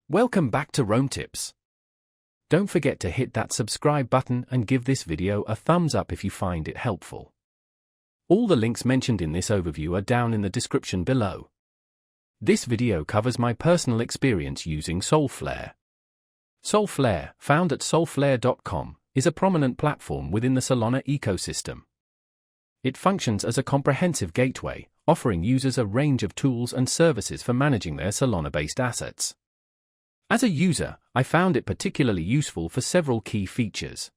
Welcome back to Rome Tips. Don't forget to hit that subscribe button and give this video a thumbs up if you find it helpful. All the links mentioned in this overview are down in the description below. This video covers my personal experience using Solflare. Solflare, found at solflare.com, is a prominent platform within the Solana ecosystem. It functions as a comprehensive gateway, offering users a range of tools and services for managing their Solana-based assets. As a user, I found it particularly useful for several key features.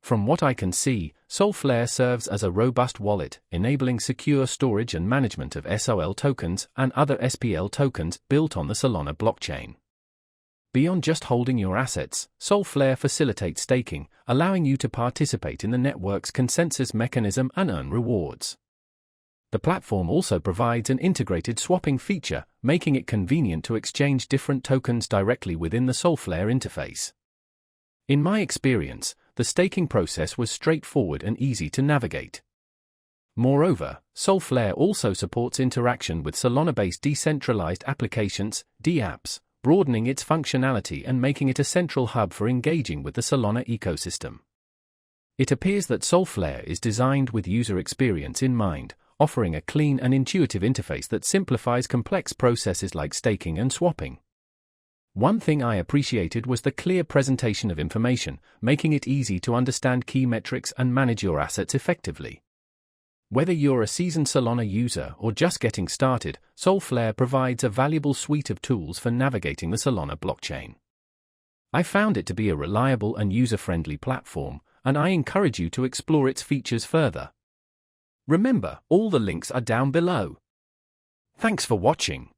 From what I can see, Solflare serves as a robust wallet, enabling secure storage and management of SOL tokens and other SPL tokens built on the Solana blockchain. Beyond just holding your assets, Solflare facilitates staking, allowing you to participate in the network's consensus mechanism and earn rewards. The platform also provides an integrated swapping feature, making it convenient to exchange different tokens directly within the Solflare interface. In my experience, the staking process was straightforward and easy to navigate. Moreover, Solflare also supports interaction with Solana-based decentralized applications, DApps, broadening its functionality and making it a central hub for engaging with the Solana ecosystem. It appears that Solflare is designed with user experience in mind, offering a clean and intuitive interface that simplifies complex processes like staking and swapping. One thing I appreciated was the clear presentation of information, making it easy to understand key metrics and manage your assets effectively. Whether you're a seasoned Solana user or just getting started, Solflare provides a valuable suite of tools for navigating the Solana blockchain. I found it to be a reliable and user-friendly platform, and I encourage you to explore its features further. Remember, all the links are down below. Thanks for watching.